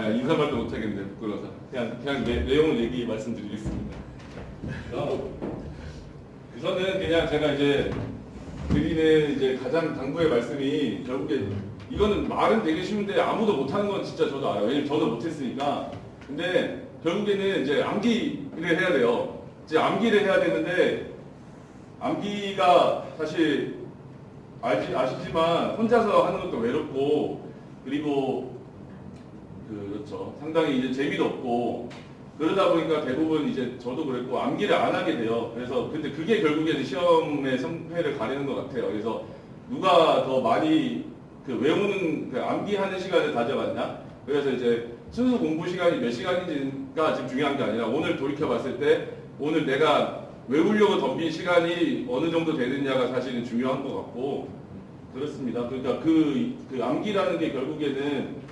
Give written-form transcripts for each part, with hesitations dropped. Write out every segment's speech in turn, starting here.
인사말도 못하겠는데 부끄러워서 그냥 내용을 말씀드리겠습니다. 우선은 그냥 제가 이제 드리는 이제 가장 당부의 말씀이 결국에 이거는 말은 되게 쉬운데 아무도 못하는 건 진짜 저도 알아요. 왜냐면 저도 못했으니까. 근데 결국에는 이제 암기를 해야 돼요. 이제 암기를 해야 되는데 암기가 사실 아시지만 혼자서 하는 것도 외롭고 그리고 그렇죠. 상당히 이제 재미도 없고 그러다 보니까 대부분 이제 저도 그랬고 암기를 안 하게 돼요. 그래서 근데 그게 결국에는 시험의 성패를 가리는 것 같아요. 그래서 누가 더 많이 외우는 암기하는 시간을 가져갔냐? 그래서 이제 순수 공부 시간이 몇 시간인지가 지금 중요한 게 아니라 오늘 돌이켜 봤을 때 오늘 내가 외우려고 덤빈 시간이 어느 정도 되느냐가 사실은 중요한 것 같고 그렇습니다. 그러니까 그 암기라는 게 결국에는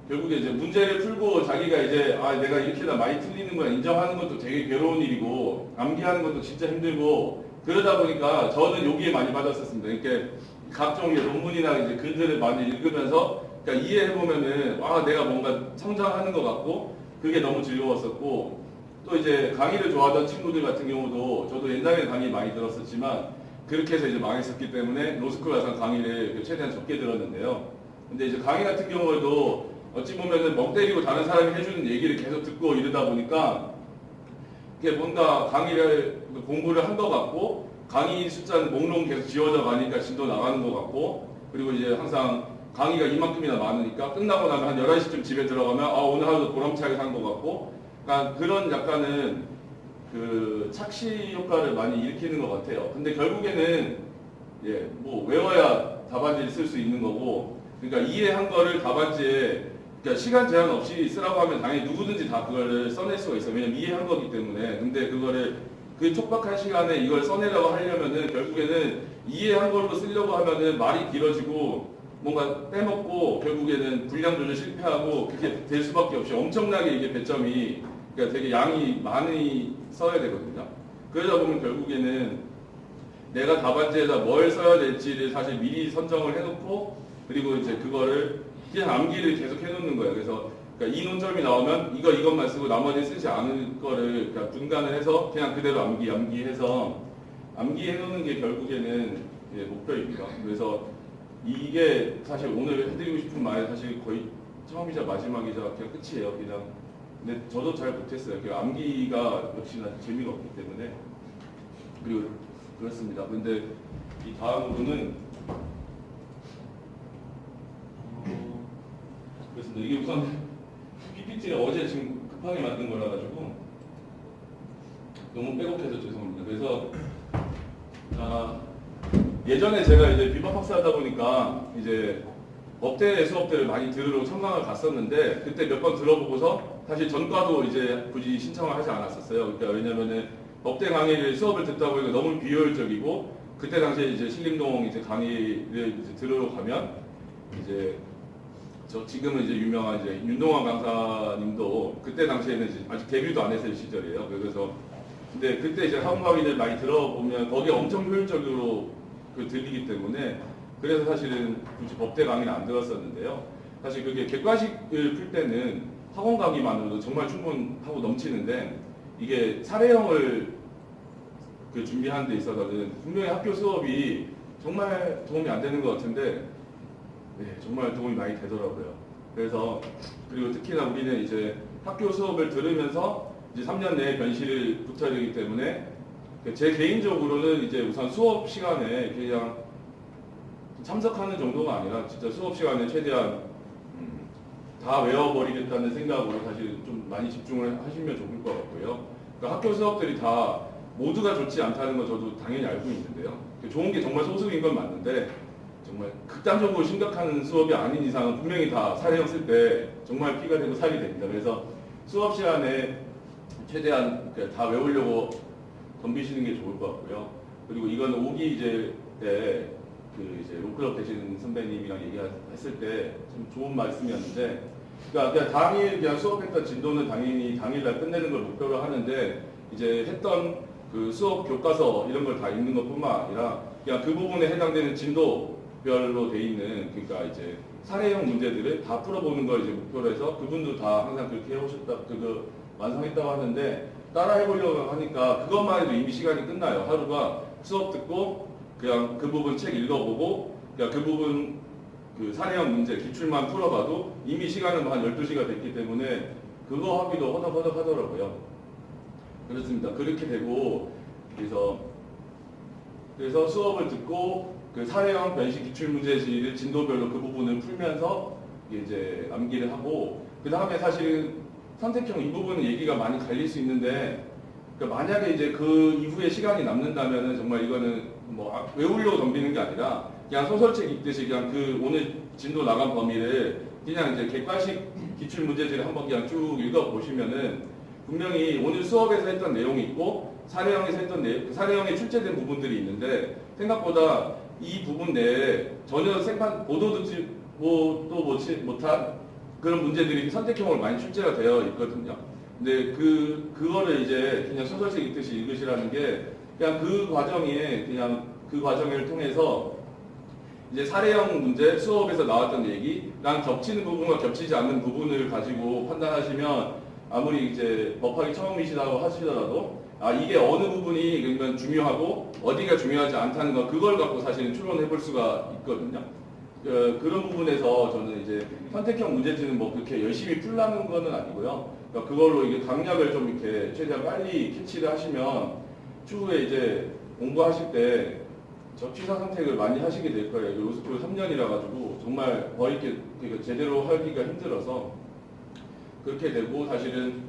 결국에 이제 문제를 풀고 자기가 이제 내가 이렇게나 많이 틀리는 거야 인정하는 것도 되게 괴로운 일이고 암기하는 것도 진짜 힘들고 그러다 보니까 저는 여기에 많이 받았었습니다. 이렇게 각종 논문이나 이제 글들을 많이 읽으면서 그러니까 이해해 보면은 내가 뭔가 성장하는 것 같고 그게 너무 즐거웠었고 또 이제 강의를 좋아하던 친구들 같은 경우도 저도 옛날에 강의 많이 들었었지만 그렇게 해서 이제 망했었기 때문에 로스쿨 와서 강의를 최대한 적게 들었는데요. 근데 이제 강의 같은 경우에도 어찌 보면은 멍 때리고 다른 사람이 해주는 얘기를 계속 듣고 이러다 보니까 이게 뭔가 강의를 공부를 한 것 같고 강의 숫자는 목록 계속 지워져 가니까 진도 나가는 것 같고 그리고 이제 항상 강의가 이만큼이나 많으니까 끝나고 나면 한 11시쯤 집에 들어가면 오늘 하루도 보람차게 산 것 같고 그러니까 그런 약간은 착시 효과를 많이 일으키는 것 같아요. 근데 결국에는 뭐 외워야 답안지를 쓸 수 있는 거고 그러니까 이해한 거를 답안지에 그러니까 시간 제한 없이 쓰라고 하면 당연히 누구든지 다 그거를 써낼 수가 있어요. 왜냐면 이해한 거기 때문에. 근데 그거를 그 촉박한 시간에 이걸 써내려고 하려면은 결국에는 이해한 걸로 쓰려고 하면은 말이 길어지고 뭔가 빼먹고 결국에는 분량 조절 실패하고 그게 될 수밖에 없이 엄청나게 이게 배점이 그러니까 되게 양이 많이 써야 되거든요. 그러다 보면 결국에는 내가 답안지에다 뭘 써야 될지를 사실 미리 선정을 해놓고 그리고 이제 그거를 그냥 암기를 계속 해놓는 거예요. 그래서 그러니까 이 논점이 나오면 이것만 쓰고 나머지 쓰지 않을 거를 그러니까 분간을 해서 그냥 그대로 암기해서 암기해놓는 게 결국에는 목표입니다. 그래서 이게 사실 오늘 해드리고 싶은 말이 사실 거의 처음이자 마지막이자 그냥 끝이에요. 그냥 근데 저도 잘 못했어요. 암기가 역시나 재미가 없기 때문에 그리고 그렇습니다. 근데 이 다음으로는 그렇습니다. 이게 우선 PPT를 어제 지금 급하게 만든 거라 가지고 너무 빼곡해서 죄송합니다. 그래서 예전에 제가 이제 비법 학사 하다 보니까 이제 법대 수업들을 많이 들으러 청강을 갔었는데 그때 몇 번 들어보고서 사실 전과도 이제 굳이 신청을 하지 않았었어요. 그러니까 왜냐면은 법대 강의를 수업을 듣다 보니까 너무 비효율적이고 그때 당시에 이제 신림동 이제 강의를 이제 들으러 가면 이제 지금은 이제 유명한 이제 윤동환 강사님도 그때 당시에는 이제 아직 데뷔도 안 했을 시절이에요. 그래서 근데 그때 이제 학원 강의를 많이 들어보면 거기에 엄청 효율적으로 들리기 때문에 그래서 사실은 굳이 법대 강의는 안 들었었는데요. 사실 그게 객관식을 풀 때는 학원 강의만으로도 정말 충분하고 넘치는데 이게 사례형을 준비하는 데 있어서는 분명히 학교 수업이 정말 도움이 안 되는 것 같은데 정말 도움이 많이 되더라고요. 그래서 그리고 특히나 우리는 이제 학교 수업을 들으면서 이제 3년 내에 변실을 붙어야 되기 때문에 제 개인적으로는 이제 우선 수업 시간에 그냥 참석하는 정도가 아니라 진짜 수업 시간에 최대한 다 외워버리겠다는 생각으로 사실 좀 많이 집중을 하시면 좋을 것 같고요. 그러니까 학교 수업들이 다 모두가 좋지 않다는 건 저도 당연히 알고 있는데요. 좋은 게 정말 소수인 건 맞는데 정말 극단적으로 심각한 수업이 아닌 이상은 분명히 다 사례형 쓸 때 정말 피가 되고 살이 됩니다. 그래서 수업 시간에 최대한 다 외우려고 덤비시는 게 좋을 것 같고요. 그리고 이건 오기 이제 때 이제 로클럽 되시는 선배님이랑 얘기했을 때 좀 좋은 말씀이었는데, 그러니까 당일 그냥 수업했던 진도는 당연히 당일날 끝내는 걸 목표로 하는데 이제 했던 수업 교과서 이런 걸 다 읽는 것뿐만 아니라 그냥 그 부분에 해당되는 진도별로 돼 있는 그러니까 이제 사례형 문제들을 다 풀어보는 걸 이제 목표로 해서 그분도 다 항상 그렇게 해오셨다, 완성했다고 하는데 따라 해보려고 하니까 그것만 해도 이미 시간이 끝나요. 하루가 수업 듣고 그냥 그 부분 책 읽어보고 그냥 그 부분 그 사례형 문제 기출만 풀어봐도 이미 시간은 한 12시가 됐기 때문에 그거 하기도 허덕허덕 하더라고요. 그렇습니다. 그렇게 되고 그래서 수업을 듣고 그 사례형 변식 기출 문제지를 진도별로 그 부분을 풀면서 이제 암기를 하고 그 다음에 사실은 선택형 이 부분은 얘기가 많이 갈릴 수 있는데 그러니까 만약에 이제 그 이후에 시간이 남는다면은 정말 이거는 뭐 외우려고 덤비는 게 아니라 그냥 소설책 읽듯이 그냥 그 오늘 진도 나간 범위를 그냥 이제 객관식 기출 문제지를 한번 그냥 쭉 읽어 보시면은 분명히 오늘 수업에서 했던 내용이 있고 사례형에서 했던 내용, 사례형에 출제된 부분들이 있는데 생각보다 이 부분 내에 전혀 생판 보도 듣지 못한 그런 문제들이 선택형으로 많이 출제가 되어 있거든요. 근데 그거를 이제 그냥 소설책 읽듯이 읽으시라는 게 그냥 그 과정을 통해서 이제 사례형 문제 수업에서 나왔던 얘기랑 겹치는 부분과 겹치지 않는 부분을 가지고 판단하시면 아무리 이제 법학이 처음이시다고 하시더라도 이게 어느 부분이 그러면 중요하고 어디가 중요하지 않다는 거 그걸 갖고 사실은 추론해 볼 수가 있거든요. 그런 부분에서 저는 이제 선택형 문제지는 뭐 그렇게 열심히 풀라는 거는 아니고요. 그러니까 그걸로 이게 강약을 좀 이렇게 최대한 빨리 캐치를 하시면 추후에 이제 공부하실 때 취사 선택을 많이 하시게 될 거예요. 로스쿨 3년이라 가지고 정말 거의 이렇게 제대로 하기가 힘들어서 그렇게 되고 사실은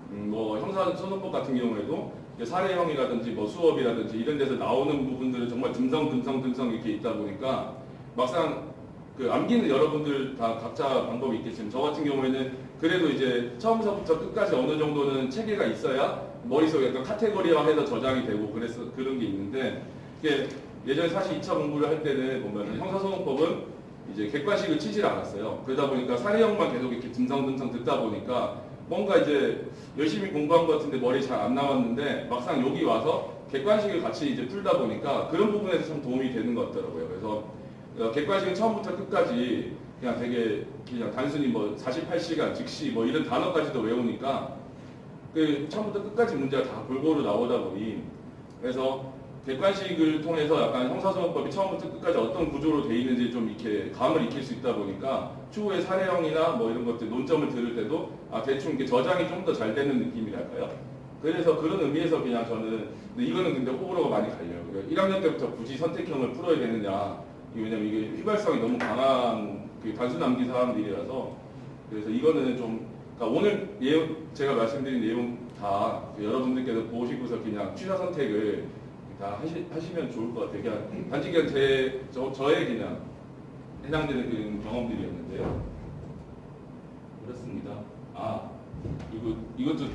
뭐 형사소송법 같은 경우에도 사례형이라든지 뭐 수업이라든지 이런 데서 나오는 부분들은 정말 듬성 이렇게 있다 보니까 막상 그 암기는 여러분들 다 각자 방법이 있겠지만 저 같은 경우에는 그래도 이제 처음서부터 끝까지 어느 정도는 체계가 있어야 머릿속에 약간 카테고리화해서 저장이 되고 그런 게 있는데 이게 예전에 사실 2차 공부를 할 때는 보면 형사소송법은 이제 객관식을 치질 않았어요. 그러다 보니까 사례형만 계속 이렇게 듬성듬성 듣다 보니까 뭔가 이제 열심히 공부한 것 같은데 머리 잘 안 나왔는데 막상 여기 와서 객관식을 같이 이제 풀다 보니까 그런 부분에서 참 도움이 되는 것 같더라고요. 그래서 객관식은 처음부터 끝까지 그냥 되게 그냥 단순히 뭐 48시간 즉시 뭐 이런 단어까지도 외우니까 그 처음부터 끝까지 문제가 다 골고루 나오다 보니 그래서 객관식을 통해서 약간 형사소송법이 처음부터 끝까지 어떤 구조로 돼 있는지 좀 이렇게 감을 익힐 수 있다 보니까 추후에 사례형이나 뭐 이런 것들 논점을 들을 때도 대충 이렇게 저장이 좀 더 잘 되는 느낌이랄까요? 그래서 그런 의미에서 그냥 저는 근데 이거는 근데 호불호가 많이 갈려요. 1학년 때부터 굳이 선택형을 풀어야 되느냐? 왜냐면 이게 휘발성이 너무 강한 그 단순 암기 사람들이라서 그래서 이거는 좀 그러니까 오늘 제가 말씀드린 내용 다 여러분들께서 보시고서 그냥 취사 선택을 다 하시면 좋을 것 같아요. 그냥 단지 그냥 저의 그냥 해당되는 그런 경험들이었는데요. 그렇습니다. 이것도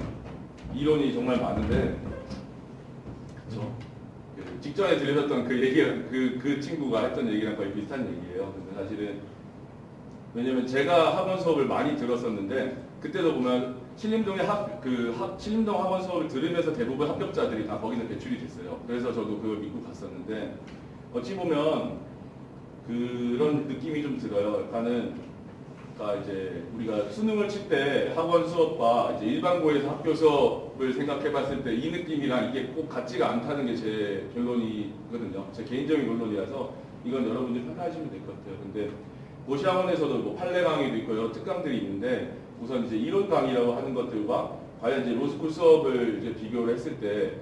이론이 정말 많은데, 그렇죠? 직전에 들으셨던 그 얘기랑 그 친구가 했던 얘기랑 거의 비슷한 얘기예요. 근데 사실은 왜냐면 제가 학원 수업을 많이 들었었는데 그때도 보면 신림동 학원 수업을 들으면서 대부분 합격자들이 다 거기서 배출이 됐어요. 그래서 저도 그걸 믿고 갔었는데 어찌 보면 그런 느낌이 좀 들어요. 그러니까 이제 우리가 수능을 칠 때 학원 수업과 이제 일반고에서 학교 수업을 생각해봤을 때 이 느낌이랑 이게 꼭 같지가 않다는 게 제 결론이거든요. 제 개인적인 결론이라서 이건 여러분들이 판단하시면 될 것 같아요. 근데 고시 학원에서도 뭐 판례 강의도 있고 여러 특강들이 있는데 우선 이제 이론 강의라고 하는 것들과 과연 이제 로스쿨 수업을 이제 비교를 했을 때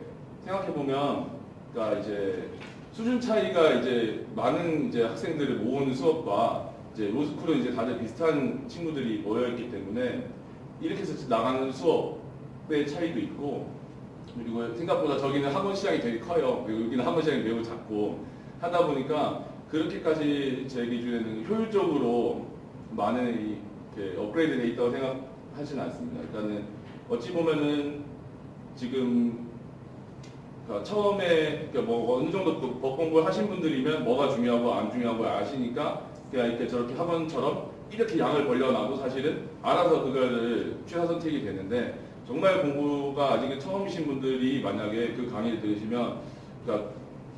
생각해 보면, 그러니까 이제 수준 차이가 이제 많은 이제 학생들을 모으는 수업과 이제 로스쿨은 이제 다들 비슷한 친구들이 모여 있기 때문에 이렇게 해서 나가는 수업의 차이도 있고 그리고 생각보다 저기는 학원 시장이 되게 커요. 그리고 여기는 학원 시장이 매우 작고 하다 보니까 그렇게까지 제 기준에는 효율적으로 많은 업그레이드 돼 있다고 생각하지는 않습니다. 일단은 어찌 보면은 지금 그러니까 처음에 뭐 어느 정도 법 공부를 하신 분들이면 뭐가 중요하고 안 중요하고 아시니까 그냥 이렇게 저렇게 학원처럼 이렇게 양을 벌려놔도 사실은 알아서 그거를 취사 선택이 되는데 정말 공부가 아직 처음이신 분들이 만약에 그 강의를 들으시면 그러니까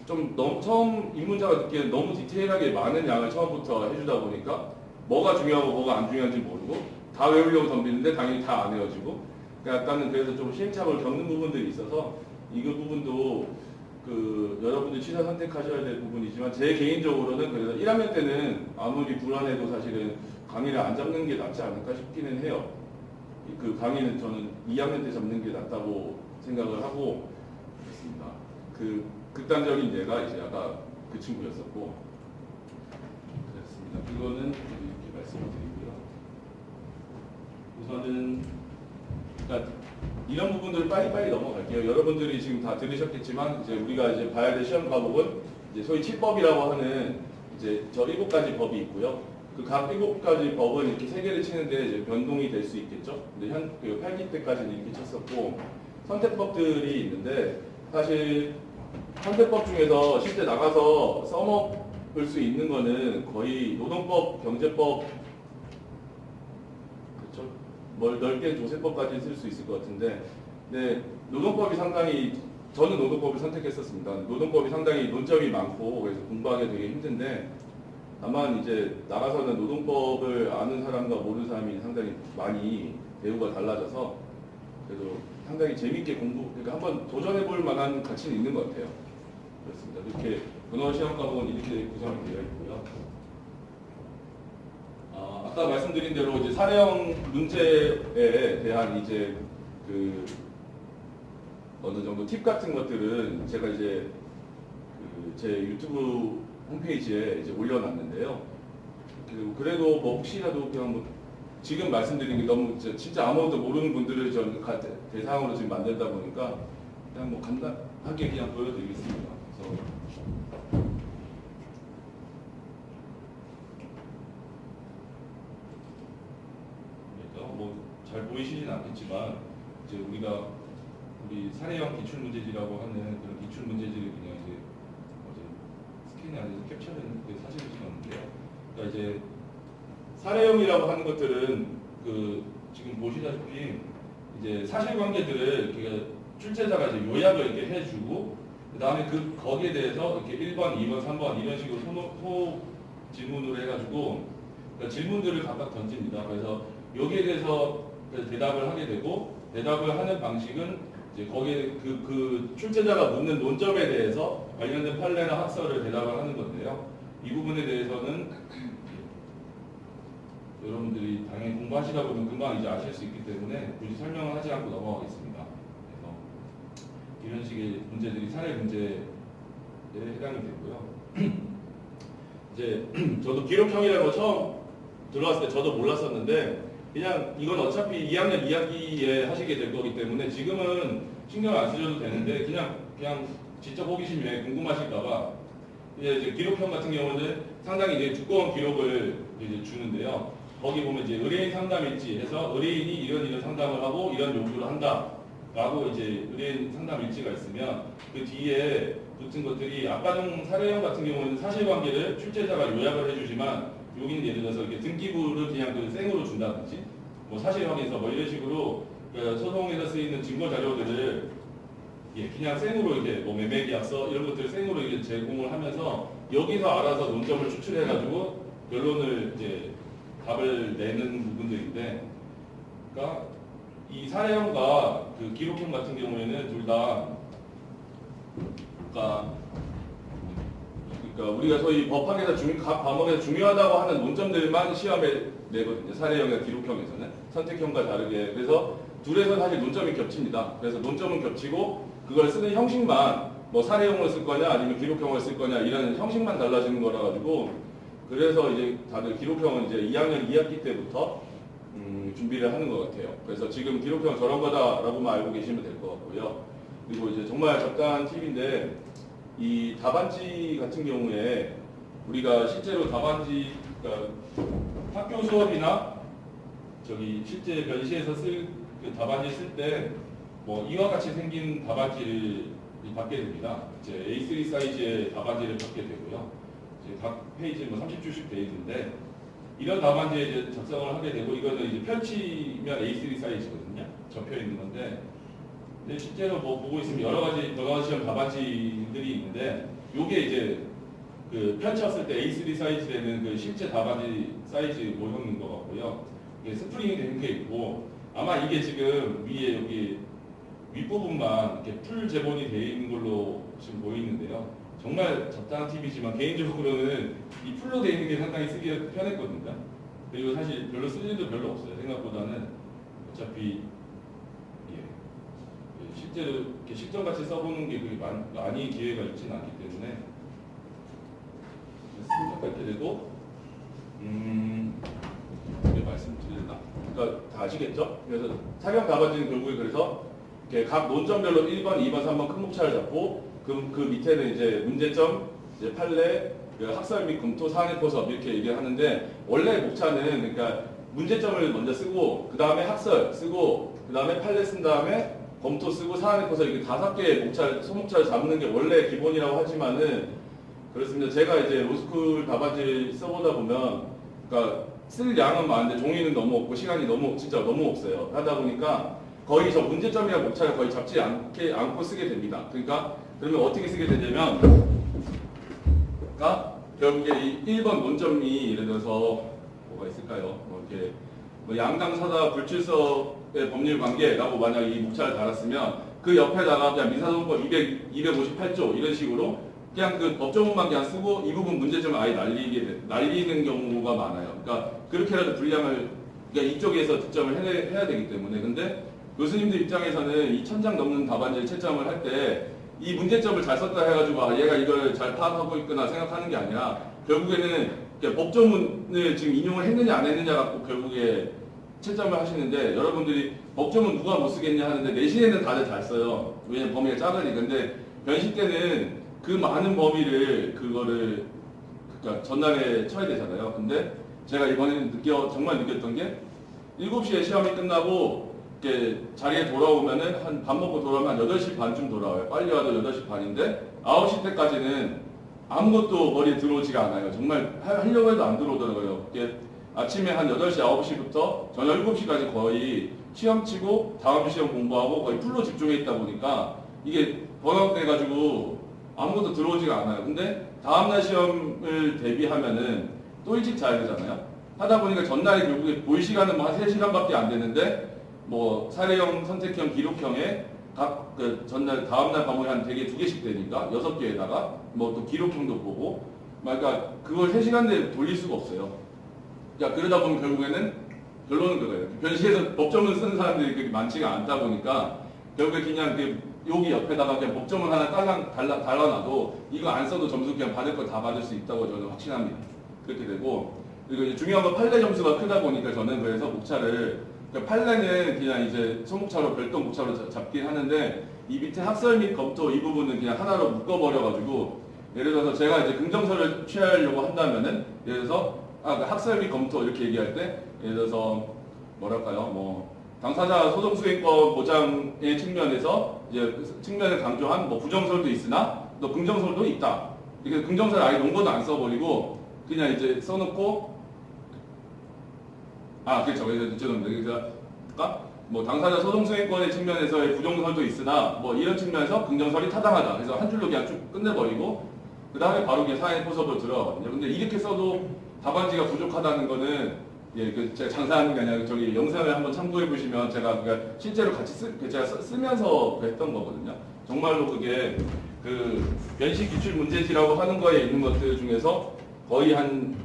좀 너무 처음 입문자가 듣기에는 너무 디테일하게 많은 양을 처음부터 해주다 보니까 뭐가 중요하고 뭐가 안 중요한지 모르고 다 외우려고 덤비는데 당연히 다 안 외워지고 그러니까 약간은 그래서 좀 시행착오를 겪는 부분들이 있어서 이 부분도 그 여러분들 취사 선택하셔야 될 부분이지만 제 개인적으로는 그래서 1학년 때는 아무리 불안해도 사실은 강의를 안 잡는 게 낫지 않을까 싶기는 해요. 그 강의는 저는 2학년 때 잡는 게 낫다고 생각을 하고 있습니다. 그 극단적인 예가 이제 아까 그 친구였었고 그렇습니다. 그거는 이렇게 말씀을 드리고요. 우선은 그러니까 이런 부분들을 빨리빨리 넘어갈게요. 여러분들이 지금 다 들으셨겠지만 이제 우리가 이제 봐야 될 시험 과목은 이제 소위 7법이라고 하는 이제 저 7가지 법이 있고요. 그 각 7가지 법은 이렇게 3개를 치는데 이제 변동이 될 수 있겠죠. 근데 그 8기 때까지는 이렇게 쳤었고 선택법들이 있는데 사실 선택법 중에서 실제 나가서 써먹을 수 있는 거는 거의 노동법, 경제법, 그렇죠? 뭘 넓게 조세법까지 쓸 수 있을 것 같은데, 근데 노동법이 상당히 저는 노동법을 선택했었습니다. 노동법이 상당히 논점이 많고 그래서 공부하기 되게 힘든데 다만 이제 나가서는 노동법을 아는 사람과 모르는 사람이 상당히 많이 대우가 달라져서 그래도 상당히 재밌게 그러니까 한번 도전해볼 만한 가치는 있는 것 같아요. 그렇습니다. 이렇게 근원 시험 과목은 이렇게 구성이 되어 있고요. 아까 말씀드린 대로 이제 사례형 문제에 대한 이제 그 어느 정도 팁 같은 것들은 제가 이제 제 유튜브 홈페이지에 이제 올려놨는데요. 그래도 뭐 혹시라도 그냥 뭐 지금 말씀드린 게 너무 진짜 아무것도 모르는 분들을 전 대상으로 지금 만들다 보니까 그냥 뭐 간단하게 그냥 보여드리겠습니다. 그래서 뭐 잘 보이시진 않겠지만 이제 우리 사례형 기출 문제지라고 하는 그런 기출 문제지를 그냥 이제 스캔이 안 돼서 캡처를 했는데 사진을 찍었는데요. 그러니까 이제 사례형이라고 하는 것들은 그 지금 보시다시피 이제 사실관계들을 이렇게 출제자가 이제 요약을 이렇게 해주고 그 다음에 거기에 대해서 이렇게 1번, 2번, 3번 이런 식으로 소 질문으로 해가지고 그러니까 질문들을 각각 던집니다. 그래서 여기에 대해서 대답을 하게 되고 대답을 하는 방식은 이제 거기에 그 출제자가 묻는 논점에 대해서 관련된 판례나 학설을 대답을 하는 건데요. 이 부분에 대해서는 여러분들이 당연히 공부하시다 보면 금방 이제 아실 수 있기 때문에 굳이 설명을 하지 않고 넘어가겠습니다. 그래서 이런 식의 문제들이 사례 문제에 해당이 되고요. 이제 저도 기록형이라는 거 처음 들어왔을 때 저도 몰랐었는데 그냥 이건 어차피 2학년 2학기에 하시게 될 거기 때문에 지금은 신경 안 쓰셔도 되는데 그냥 진짜 호기심에 궁금하실까봐 이제 기록형 같은 경우는 상당히 이제 두꺼운 기록을 이제 주는데요. 거기 보면 이제 의뢰인 상담일지 해서 의뢰인이 이런 상담을 하고 이런 요구를 한다라고 이제 의뢰인 상담일지가 있으면 그 뒤에 붙은 것들이 아까는 사례형 같은 경우는 사실관계를 출제자가 요약을 해주지만 여기는 예를 들어서 이렇게 등기부를 그냥 그 생으로 준다든지 뭐 사실확인서 뭐 이런 식으로 그 소송에서 쓰이는 증거 자료들을 그냥 생으로 이렇게 뭐 매매계약서 이런 것들을 생으로 이렇게 제공을 하면서 여기서 알아서 논점을 추출해가지고 결론을 이제 답을 내는 부분들인데, 그러니까 이 사례형과 그 기록형 같은 경우에는 둘 다 그러니까 우리가 소위 법학에서 각 과목에서 중요하다고 하는 논점들만 시험에 내거든요. 사례형과 기록형에서는 선택형과 다르게. 그래서 둘에서 사실 논점이 겹칩니다. 그래서 논점은 겹치고 그걸 쓰는 형식만 뭐 사례형을 쓸 거냐 아니면 기록형을 쓸 거냐 이런 형식만 달라지는 거라 가지고 그래서 이제 다들 기록형은 이제 2학년 2학기 때부터 준비를 하는 것 같아요. 그래서 지금 기록형 저런 거다라고만 알고 계시면 될 것 같고요. 그리고 이제 정말 잠깐 팁인데 이 답안지 같은 경우에 우리가 실제로 답안지 그러니까 학교 수업이나 저기 실제 변시에서 쓸 그 답안지 쓸 때 뭐 이와 같이 생긴 답안지를 받게 됩니다. 이제 A3 사이즈의 답안지를 받게 되고요. 이제 각 페이지 뭐 30줄씩 돼 있는데 이런 답안지에 이제 작성을 하게 되고 이거는 이제 펼치면 A3 사이즈거든요. 접혀 있는 건데 근데 실제로 뭐 보고 있으면 여러 가지 시험 답안지들이 있는데 요게 이제 그 펼쳤을 때 A3 사이즈 되는 그 실제 다바지 사이즈 모형인 것 같고요. 이게 스프링이 된 게 있고 아마 이게 지금 위에 여기 윗부분만 이렇게 풀 재본이 되어 있는 걸로 지금 보이는데요. 정말 적당한 팁이지만 개인적으로는 이 풀로 되어 있는 게 상당히 쓰기가 편했거든요. 그리고 사실 별로 쓸 일도 별로 없어요. 생각보다는 어차피 실제로 이렇게 실전같이 써보는 게 그게 많이 기회가 있지는 않기 때문에 생각할 때 되고 이게 말씀드렸나? 그러니까 다 아시겠죠? 그래서 사격 다바지는 결국에 그래서 이렇게 각 논점별로 1번, 2번, 3번 큰 목차를 잡고 그 밑에는 이제 문제점, 이제 판례, 학설 및 검토, 사안의 포섭 이렇게 얘기하는데 원래 목차는 그러니까 문제점을 먼저 쓰고 그 다음에 학설 쓰고 그 다음에 판례 쓴 다음에 검토 쓰고 사안의 포섭 이렇게 5개의 목차를 소목차를 잡는 게 원래 기본이라고 하지만은 그렇습니다. 제가 이제 로스쿨 다바지 써보다 보면 그러니까 쓸 양은 많은데 종이는 너무 없고 시간이 진짜 너무 없어요. 하다 보니까 거의 저 문제점이랑 목차를 거의 잡지 않고 쓰게 됩니다. 그러니까 그러면 어떻게 쓰게 되냐면 그러니까 결국에 이 1번 논점이 예를 들어서 뭐가 있을까요? 이렇게 양당사다 불출석의 법률 관계라고 만약 이 목차를 달았으면 그 옆에다가 그냥 민사소송법 258조 이런 식으로 그냥 그 법조문만 그냥 쓰고 이 부분 문제점을 아예 날리는 경우가 많아요. 그러니까 그렇게라도 분량을 그러니까 이쪽에서 득점을 해야 되기 때문에 근데 교수님들 입장에서는 이 1000장 넘는 답안지를 채점을 할 때 이 문제점을 잘 썼다 해가지고 아 얘가 이걸 잘 파악하고 있구나 생각하는 게 아니라 결국에는 법조문을 지금 인용을 했느냐 안 했느냐 갖고 결국에 채점을 하시는데 여러분들이 법조문 누가 못 쓰겠냐 하는데 내신에는 다들 잘 써요. 왜냐면 범위가 작으니. 근데 변식 때는 그 많은 범위를 그거를 그러니까 전날에 쳐야 되잖아요. 근데 제가 이번에는 정말 느꼈던 게 7시에 시험이 끝나고 이렇게 자리에 돌아오면은 한 밥 먹고 돌아오면 한 8시 반쯤 돌아와요. 빨리 와도 8시 반인데 9시 때까지는 아무것도 머리에 들어오지가 않아요. 정말 하려고 해도 안 들어오더라고요. 이게 아침에 한 8시, 9시부터 저녁 7시까지 거의 시험 치고 다음 주 시험 공부하고 거의 풀로 집중해 있다 보니까 이게 번아웃 돼가지고 아무것도 들어오지가 않아요. 근데 다음날 시험을 대비하면은 또 일찍 자야 되잖아요. 하다 보니까 전날에 결국에 볼 시간은 뭐 한 3시간밖에 안 되는데 뭐 사례형, 선택형, 기록형에 각 그 전날 다음날 과목이 한 되게 2개씩 되니까 6개에다가 뭐 또 기록형도 보고 그러니까 그걸 3시간 내에 돌릴 수가 없어요. 그러니까 그러다 보면 결국에는 결론은 그거예요. 변시에서 법조문 쓰는 사람들이 그렇게 많지가 않다 보니까 결국에 그냥 여기 옆에다가 그냥 법조문 하나 달라놔도 이거 안 써도 점수 그냥 받을 거 다 받을 수 있다고 저는 확신합니다. 그렇게 되고 그리고 이제 중요한 건 판례 점수가 크다 보니까 저는 그래서 목차를 그러니까 판례는 그냥 이제 소목차로 별도 목차로 잡긴 하는데 이 밑에 학설 및 검토 이 부분은 그냥 하나로 묶어버려가지고 예를 들어서 제가 이제 긍정설을 취하려고 한다면은 예를 들어서 학설 및 검토 이렇게 얘기할 때 예를 들어서 뭐랄까요 뭐 당사자 소송수행권 보장의 측면에서 이제 측면을 강조한 뭐 부정설도 있으나 또 긍정설도 있다. 이렇게 긍정설 아예 논거도 안 써버리고 그냥 이제 써놓고 그렇죠. 그러니까 뭐 당사자 소송수행권의 측면에서의 부정설도 있으나 뭐 이런 측면에서 긍정설이 타당하다. 그래서 한 줄로 그냥 쭉 끝내버리고 그 다음에 바로 그냥 사회 포섭으로 들어가거든요. 근데 이렇게 써도 답안지가 부족하다는 거는 제가 장사하는 게 아니라 저기 영상을 한번 참고해 보시면 제가 그러니까 실제로 같이 제가 쓰면서 했던 거거든요. 정말로 그게 그 변식 기출 문제지라고 하는 거에 있는 것들 중에서 거의 한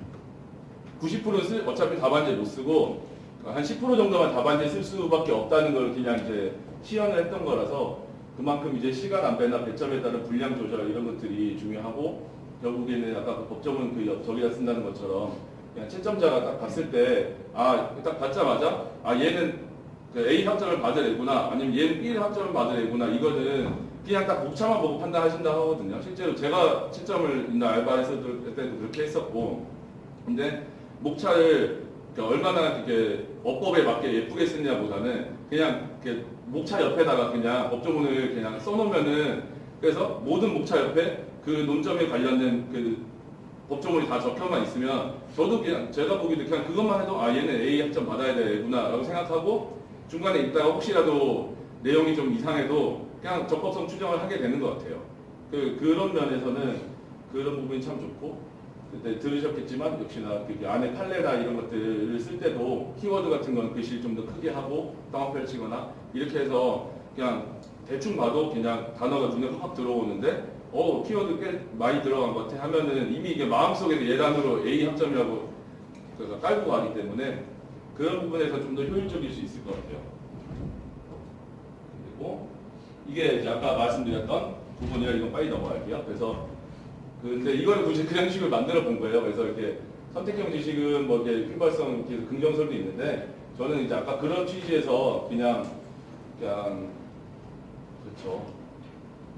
90%는 어차피 답안지에 못 쓰고 한 10% 정도만 답안지에 쓸 수밖에 없다는 걸 그냥 이제 시연을 했던 거라서 그만큼 이제 시간 안배나 배점에 따른 분량 조절 이런 것들이 중요하고 결국에는 아까 그 법조문 저기다 쓴다는 것처럼 그냥 채점자가 딱 봤을 때 딱 받자마자 얘는 그 A 학점을 받을 애구나 아니면 얘는 B 학점을 받을 애구나 이거는 그냥 딱 목차만 보고 판단하신다 하거든요. 실제로 제가 채점을 있는 알바에서도 그때도 그렇게 했었고 근데 목차를 얼마나 이렇게 어법에 맞게 예쁘게 쓰냐보다는 그냥 이렇게 목차 옆에다가 그냥 법조문을 그냥 써놓으면은 그래서 모든 목차 옆에 그 논점에 관련된 그 법조문이 다 적혀만 있으면 저도 그냥 제가 보기도 그냥 그것만 해도 얘는 A 학점 받아야 되구나 라고 생각하고 중간에 있다가 혹시라도 내용이 좀 이상해도 그냥 적법성 추정을 하게 되는 것 같아요. 그런 면에서는 그런 부분이 참 좋고, 그때 들으셨겠지만 역시나 그 안에 판례나 이런 것들을 쓸 때도 키워드 같은 건 글씨를 좀 더 크게 하고 땅을 펼치거나 이렇게 해서 그냥 대충 봐도 그냥 단어가 눈에 확 들어오는데 키워드 꽤 많이 들어간 것 같아 하면은 이미 이게 마음속에서 예단으로 A 학점이라고 깔고 가기 때문에 그런 부분에서 좀 더 효율적일 수 있을 것 같아요. 그리고 이게 이제 아까 말씀드렸던 부분이라 이건 빨리 넘어갈게요. 그래서 근데 이걸 굳이 그냥 식을 만들어 본 거예요. 그래서 이렇게 선택형 지식은 뭐 이렇게 휘발성 이렇게 긍정설도 있는데 저는 이제 아까 그런 취지에서 그냥 그렇죠.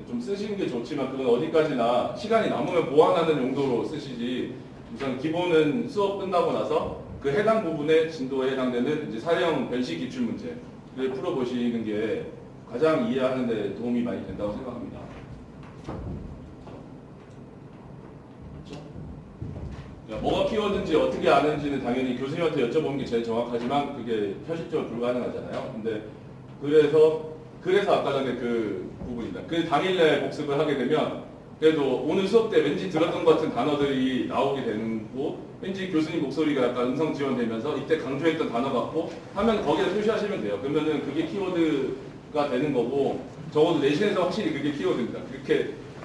좀 쓰시는 게 좋지만 그건 어디까지나 시간이 남으면 보완하는 용도로 쓰시지. 우선 기본은 수업 끝나고 나서 그 해당 부분의 진도에 해당되는 이제 사례형 변식 기출 문제를 풀어보시는 게 가장 이해하는 데 도움이 많이 된다고 생각합니다. 그렇죠? 그러니까 뭐가 키워드인지 어떻게 아는지는 당연히 교수님한테 여쭤보는 게 제일 정확하지만 그게 현실적으로 불가능하잖아요. 근데 그래서 아까 전에 그 부분입니다. 그 당일날 복습을 하게 되면 그래도 오늘 수업 때 왠지 들었던 것 같은 단어들이 나오게 되는 거고 왠지 교수님 목소리가 약간 음성 지원되면서 이때 강조했던 단어 같고 하면 거기에 표시하시면 돼요. 그러면은 그게 키워드가 되는 거고 적어도 내신에서 확실히 그게 키워드입니다.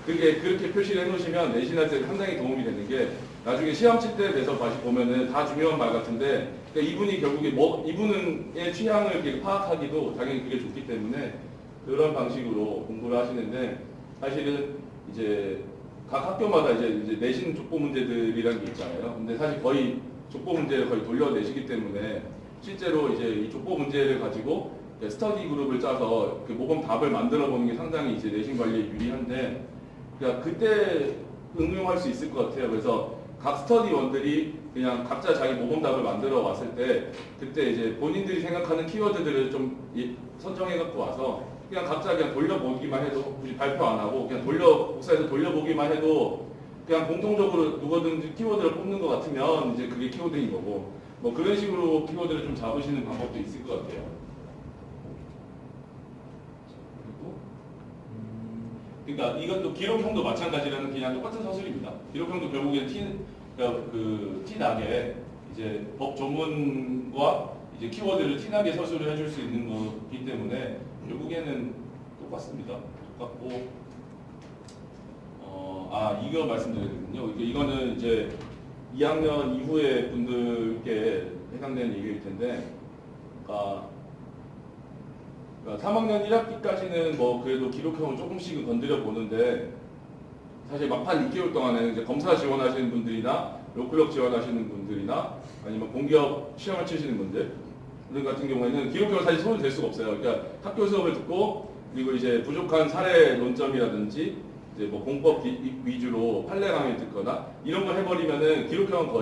그렇게 표시를 해놓으시면 내신할 때 상당히 도움이 되는 게 나중에 시험 칠 때 돼서 다시 보면은 다 중요한 말 같은데 그러니까 이분이 결국에 이분의 취향을 이렇게 파악하기도 당연히 그게 좋기 때문에 그런 방식으로 공부를 하시는데 사실은 이제 각 학교마다 이제 내신 족보 문제들이라는 게 있잖아요. 근데 사실 거의 족보 문제를 거의 돌려내시기 때문에 실제로 이제 이 족보 문제를 가지고 스터디 그룹을 짜서 그 모범 답을 만들어 보는 게 상당히 이제 내신 관리에 유리한데 그러니까 그때 응용할 수 있을 것 같아요. 그래서 각 스터디원들이 그냥 각자 자기 모범 답을 만들어 왔을 때 그때 이제 본인들이 생각하는 키워드들을 좀 선정해 갖고 와서 그냥 각자 그냥 돌려보기만 해도 굳이 발표 안 하고 그냥 복사해서 돌려보기만 해도 그냥 공통적으로 누구든지 키워드를 뽑는 것 같으면 이제 그게 키워드인 거고 뭐 그런 식으로 키워드를 좀 잡으시는 방법도 있을 것 같아요. 그러니까 이것도 기록형도 마찬가지라는 그냥 똑같은 서술입니다. 기록형도 결국엔 티나게 이제 법 조문과 이제 키워드를 티나게 서술을 해줄 수 있는 거기 때문에 결국에는 똑같습니다. 똑같고 이거 말씀드리거든요. 이거는 이제 2학년 이후의 분들께 해당되는 얘기일 텐데, 그러니까 3학년 1학기까지는 뭐 그래도 기록형을 조금씩은 건드려 보는데 사실 막판 6개월 동안에는 이제 검사 지원하시는 분들이나 로클럽 지원하시는 분들이나 아니면 공기업 시험을 치시는 분들 같은 경우에는 기록형을 사실 손을 댈 수가 없어요. 그러니까 학교 수업을 듣고 그리고 이제 부족한 사례 논점이라든지 이제 뭐 공법 위주로 판례 강의 듣거나 이런 걸 해버리면은 기록형은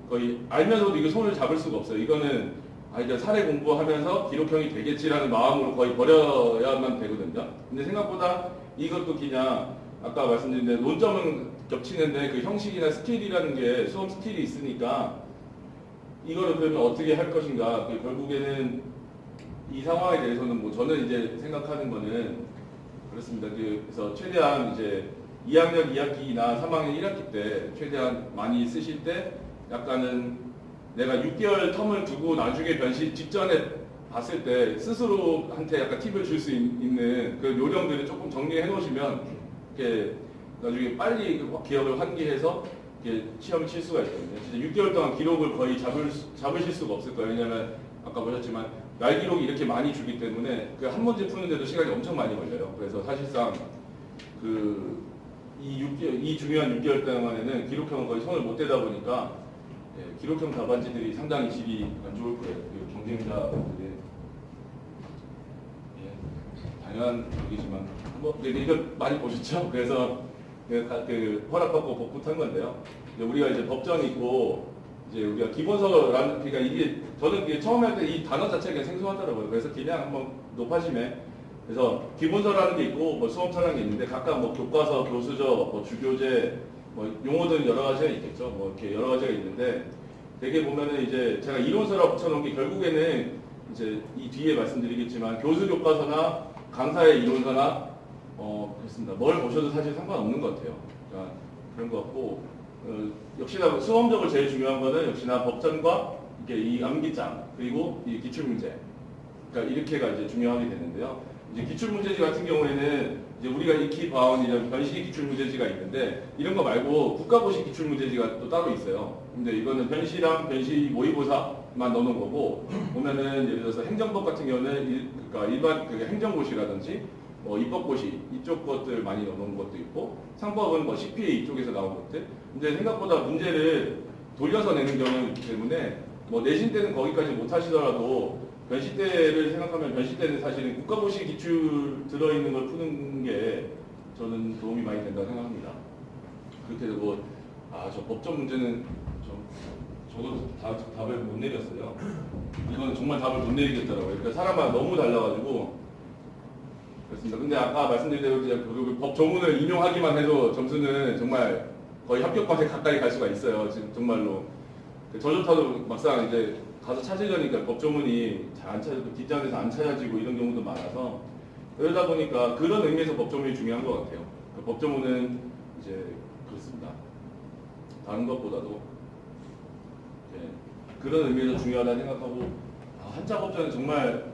거의 알면서도 이거 손을 잡을 수가 없어요. 이거는 그러니까 사례 공부하면서 기록형이 되겠지라는 마음으로 거의 버려야만 되거든요. 근데 생각보다 이것도 그냥 아까 말씀드린 대로 논점은 겹치는데 그 형식이나 스킬이라는 게 수업 스킬이 있으니까 이거를 그러면 어떻게 할 것인가. 결국에는 이 상황에 대해서는 뭐 저는 이제 생각하는 거는 그렇습니다. 그래서 최대한 이제 2학년 2학기나 3학년 1학기 때 최대한 많이 쓰실 때 약간은 내가 6개월 텀을 두고 나중에 변시 직전에 봤을 때 스스로한테 약간 팁을 줄 수 있는 그 요령들을 조금 정리해 놓으시면 이렇게 나중에 빨리 기억을 환기해서 이렇게 시험을 칠 수가 있거든요. 진짜 6개월 동안 기록을 거의 잡으실 수가 없을 거예요. 왜냐하면 아까 보셨지만 날 기록이 이렇게 많이 주기 때문에 그 한 문제 푸는데도 시간이 엄청 많이 걸려요. 그래서 사실상 이 중요한 6개월 동안에는 기록형은 거의 손을 못 대다 보니까 기록형 답안지들이 상당히 질이 안 좋을 거예요. 경쟁자들이 당연한 얘기지만 이거 많이 보셨죠? 그래서 허락받고 복붙한 건데요. 우리가 이제 법전이 있고 이제 우리가 기본서라는 그러니까 이게 저는 이게 처음에 할 때 이 단어 자체가 생소하더라고요. 그래서 그냥 한번 높아심에 그래서 기본서라는 게 있고 뭐 수험서라는 게 있는데 각각 뭐 교과서, 교수저, 뭐 주교재 뭐 용어들은 여러 가지가 있겠죠. 뭐 이렇게 여러 가지가 있는데 되게 보면은 이제 제가 이론서라고 붙여놓은 게 결국에는 이제 이 뒤에 말씀드리겠지만 교수 교과서나 강사의 이론서나 그렇습니다. 뭘 보셔도 사실 상관없는 것 같아요. 그러니까 그런 것 같고 역시나 수험적으로 제일 중요한 거는 역시나 법전과 이게 이 암기장 그리고 이 기출문제 그러니까 이렇게가 이제 중요하게 되는데요. 이제 기출문제지 같은 경우에는 이제 우리가 익히 봐온 이런 변시 기출문제지가 있는데 이런 거 말고 국가고시 기출문제지가 또 따로 있어요. 근데 이거는 변시랑 변시 모의고사만 넣어놓은 거고 보면은 예를 들어서 행정법 같은 경우는 그러니까 일반 행정고시라든지 뭐 입법고시 이쪽 것들 많이 넣어놓은 것도 있고 상법은 뭐 CPA 이쪽에서 나온 것들 근데 생각보다 문제를 돌려서 내는 경우가 있기 때문에 뭐 내신 때는 거기까지 못 하시더라도 변시 때를 생각하면 변시 때는 사실은 국가고시 기출 들어있는 걸 푸는 게 저는 도움이 많이 된다고 생각합니다. 그렇게 되고 저 법전 문제는 저도 답을 못 내렸어요. 이건 정말 답을 못 내리겠더라고요. 그러니까 사람마다 너무 달라가지고 그렇습니다. 근데 아까 말씀드린 대로 그 법 조문을 인용하기만 해도 점수는 정말 거의 합격반에 가까이 갈 수가 있어요. 지금 정말로 저조차도 막상 이제 가서 찾으려니까 법 조문이 잘 안 찾아지고 뒷장에서 안 찾아지고 이런 경우도 많아서 그러다 보니까 그런 의미에서 법 조문이 중요한 것 같아요. 그 법 조문은 이제 그렇습니다. 다른 것보다도 그런 의미에서 중요하다 생각하고 한자 법전은 정말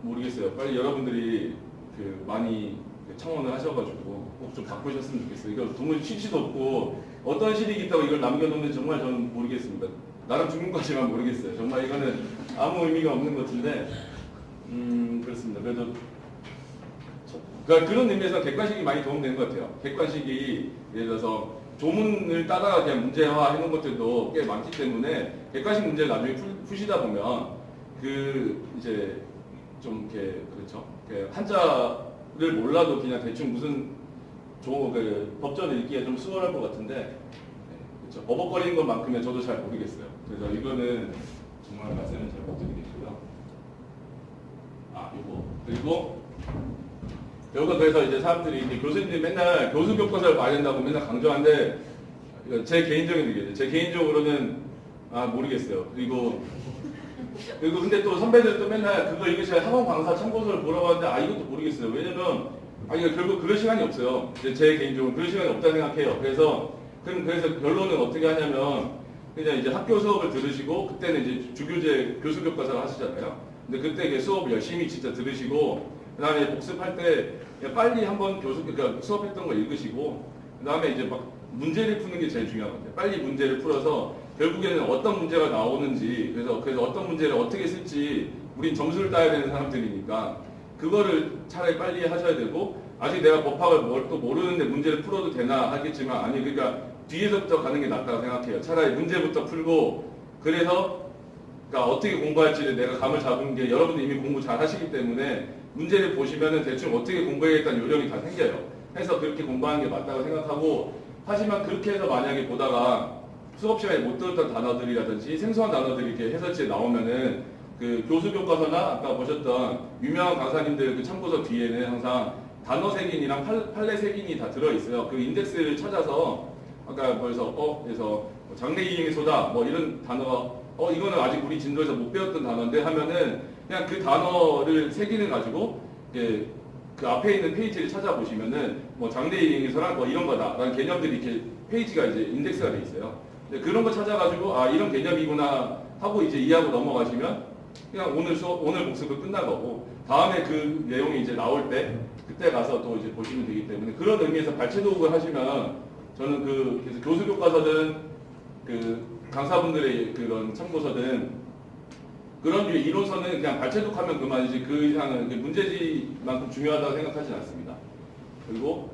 모르겠어요. 빨리 여러분들이 많이 청원을 하셔가지고 꼭 좀 바꾸셨으면 좋겠어요. 이거 도무지 취지도 없고 어떤 실익이 있다고 이걸 남겨놓는지 정말 저는 모르겠습니다. 나름 중국까지만 모르겠어요. 정말 이거는 아무 의미가 없는 것 같은데 그렇습니다. 그래도 그러니까 그런 의미에서 객관식이 많이 도움되는 것 같아요. 객관식이 예를 들어서 조문을 따라가 그냥 문제화 해놓은 것들도 꽤 많기 때문에 객관식 문제를 나중에 푸시다 보면 이제 좀 이렇게 그렇죠. 한자를 몰라도 그냥 대충 무슨 법전을 읽기에 좀 수월할 것 같은데 그렇죠. 버벅거리는 것만큼은 저도 잘 모르겠어요. 그래서 이거는 정말 말씀을 잘 못 드리겠고요. 요거 그리고 여기가 그래서 이제 사람들이 이제 교수님들이 맨날 교수 교과서를 봐야 된다고 맨날 강조하는데 제 개인적인 의견이에요. 제 개인적으로는 모르겠어요. 그리고 근데 또 선배들도 맨날 그거 읽으셔야 학원 강사 참고서를 보라고 하는데 이것도 모르겠어요. 왜냐면 이거 결국 그럴 시간이 없어요. 제 개인적으로 그럴 시간이 없다 생각해요. 그래서 결론은 어떻게 하냐면 그냥 이제 학교 수업을 들으시고 그때는 이제 주교재 교수 교과서를 하시잖아요. 근데 그때 이제 수업 열심히 진짜 들으시고 그다음에 복습할 때 빨리 한번 그러니까 수업했던 거 읽으시고 그다음에 이제 막 문제를 푸는 게 제일 중요한 것 같아요. 빨리 문제를 풀어서 결국에는 어떤 문제가 나오는지 그래서 어떤 문제를 어떻게 쓸지 우린 점수를 따야 되는 사람들이니까 그거를 차라리 빨리 하셔야 되고 아직 내가 법학을 뭘 또 모르는데 문제를 풀어도 되나 하겠지만 그러니까 뒤에서부터 가는 게 낫다고 생각해요. 차라리 문제부터 풀고 그래서 그러니까 어떻게 공부할지를 내가 감을 잡은 게 여러분들 이미 공부 잘 하시기 때문에 문제를 보시면은 대충 어떻게 공부해야겠다는 요령이 다 생겨요. 해서 그렇게 공부하는 게 맞다고 생각하고 하지만 그렇게 해서 만약에 보다가 수업 시간에 못 들었던 단어들이라든지 생소한 단어들이 이렇게 해설지에 나오면은 그 교수 교과서나 아까 보셨던 유명한 강사님들 그 참고서 뒤에는 항상 단어 색인이랑 판례 색인이 다 들어있어요. 그 인덱스를 찾아서 아까 그래서 장래 이행의 소다 뭐 이런 단어가 이거는 아직 우리 진도에서 못 배웠던 단어인데 하면은 그냥 그 단어를 색인을 가지고 그 앞에 있는 페이지를 찾아보시면은 뭐 장래 이행에서랑 뭐 이런 거다라는 개념들이 이렇게 페이지가 이제 인덱스가 돼 있어요. 근데 그런 거 찾아가지고 이런 개념이구나 하고 이제 이해하고 넘어가시면 그냥 오늘 복습은 끝난 거고 다음에 그 내용이 이제 나올 때 그때 가서 또 이제 보시면 되기 때문에 그런 의미에서 발췌독을 하시면 저는 그래서 교수 교과서든 그 강사분들의 그런 참고서든 그런 류의 이론서는 그냥 발췌독하면 그만이지 그 이상은 문제지만큼 중요하다고 생각하지는 않습니다. 그리고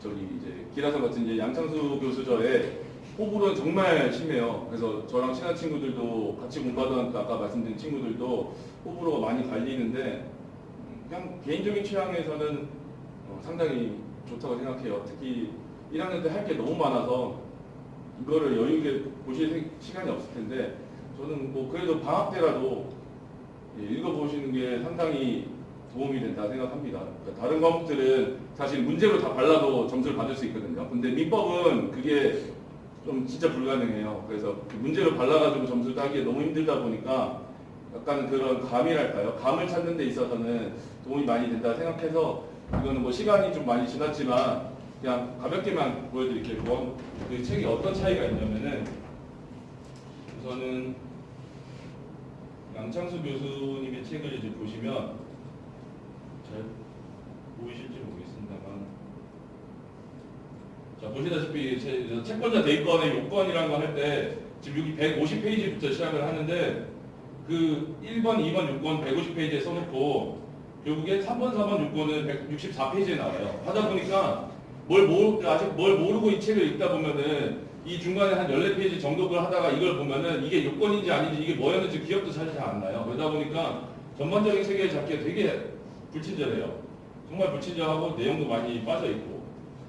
저기 이제 기라성 같은 이제 양창수 교수저의 호불호는 정말 심해요. 그래서 저랑 친한 친구들도 같이 공부하던 아까 말씀드린 친구들도 호불호가 많이 갈리는데 그냥 개인적인 취향에서는 상당히 좋다고 생각해요. 특히 1학년 때 할 게 너무 많아서 이거를 여유 있게 보실 시간이 없을 텐데 저는 뭐 그래도 방학 때라도 읽어보시는 게 상당히 도움이 된다 생각합니다. 그러니까 다른 과목들은 사실 문제로 다 발라도 점수를 받을 수 있거든요. 근데 민법은 그게 좀 진짜 불가능해요. 그래서 그 문제로 발라가지고 점수를 따기에 너무 힘들다 보니까 약간 그런 감이랄까요? 감을 찾는 데 있어서는 도움이 많이 된다 생각해서 이거는 뭐 시간이 좀 많이 지났지만 그냥 가볍게만 보여드릴게요. 그 책이 어떤 차이가 있냐면은 우선은 양창수 교수님의 책을 이제 보시면 잘 보이실지 모르겠습니다만, 자 보시다시피 채권자 대입권의 요건이라는 거 할 때 지금 여기 150페이지부터 시작을 하는데 그 1번, 2번 요건 150페이지에 써놓고 결국에 3번, 4번 요건은 164페이지에 나와요. 하다 보니까 아직 뭘 모르고 이 책을 읽다 보면은 이 중간에 한 14페이지 정도 걸 하다가 이걸 보면은 이게 요건인지 아닌지 이게 뭐였는지 기억도 사실 잘 안 나요. 그러다 보니까 전반적인 세계를 잡기가 되게 불친절해요. 정말 불친절하고 내용도 많이 빠져 있고.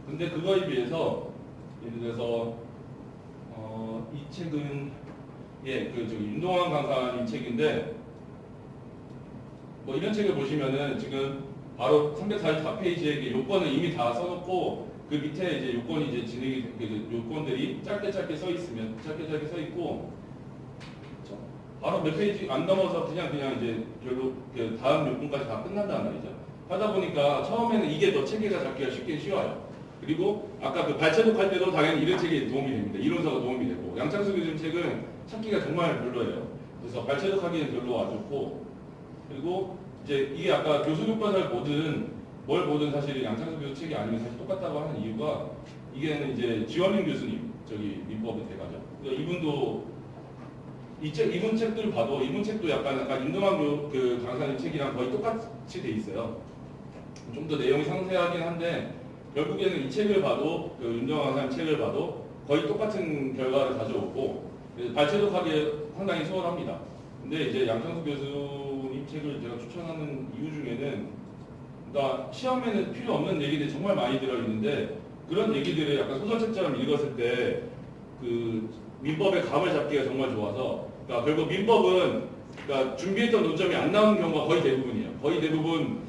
근데 그거에 비해서 예를 들어서 이 책은 윤동환 강사님 책인데 뭐 이런 책을 보시면은 지금 바로 344페이지에 요건을 이미 다 써놓고 그 밑에 이제 요건이 이제 요건들이 짧게 써 있으면 짧게 써 있고 바로 몇 페이지 안 넘어서 그냥 이제 별로 그 다음 요건까지 다 끝난단 말이죠. 하다 보니까 처음에는 이게 더 체계가 잡기가 쉽게 쉬워요. 그리고 아까 그 발췌독 할 때도 당연히 이런 책이 도움이 됩니다. 이론서가 도움이 되고 양창수 교수님 책은 찾기가 정말 별로예요. 그래서 발췌독하기는 별로 안 좋고, 그리고 이제 이게 아까 교수 교과서를 뭘 보든 사실 양창수 교수 책이 아니면 사실 똑같다고 하는 이유가 이게는 이제 지원민 교수님 민법의 대가죠. 그러니까 이분도 이분 책들 봐도 이분 책도 약간 임동환 그 강사님 책이랑 거의 똑같이 돼 있어요. 좀 더 내용이 상세하긴 한데 결국에는 이 책을 봐도 그 임동환 강사님 책을 봐도 거의 똑같은 결과를 가져오고 발췌독하기 상당히 수월합니다. 근데 이제 양창수 교수님 책을 제가 추천하는 이유 중에는 그러니까 시험에는 필요 없는 얘기들이 정말 많이 들어있는데 그런 얘기들을 약간 소설책처럼 읽었을 때 그 민법의 감을 잡기가 정말 좋아서, 그러니까 결국 민법은 그러니까 준비했던 논점이 안 나오는 경우가 거의 대부분이에요. 거의 대부분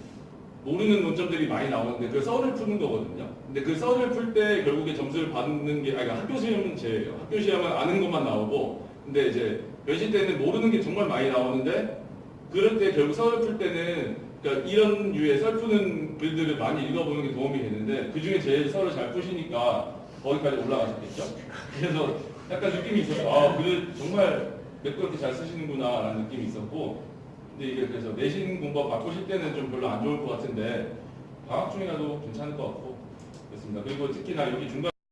모르는 논점들이 많이 나오는데 그 썰을 푸는 거거든요. 근데 그 썰을 풀 때 결국에 점수를 받는 게 그러니까 학교 시험은 제예요. 학교 시험은 아는 것만 나오고, 근데 이제 외신 때는 모르는 게 정말 많이 나오는데 그럴 때 결국 썰을 풀 때는 그러니까 이런 류의 썰 푸는 글들을 많이 읽어보는 게 도움이 되는데 그 중에 제일 썰을 잘 푸시니까 거기까지 올라가셨겠죠? 그래서 약간 느낌이 있었어요. 글을 정말 매끄럽게 잘 쓰시는구나 라는 느낌이 있었고, 근데 이게 그래서 내신 공부 바꾸실 때는 좀 별로 안 좋을 것 같은데 방학 중이라도 괜찮을 것 같고 그렇습니다. 그리고 특히나 여기 중간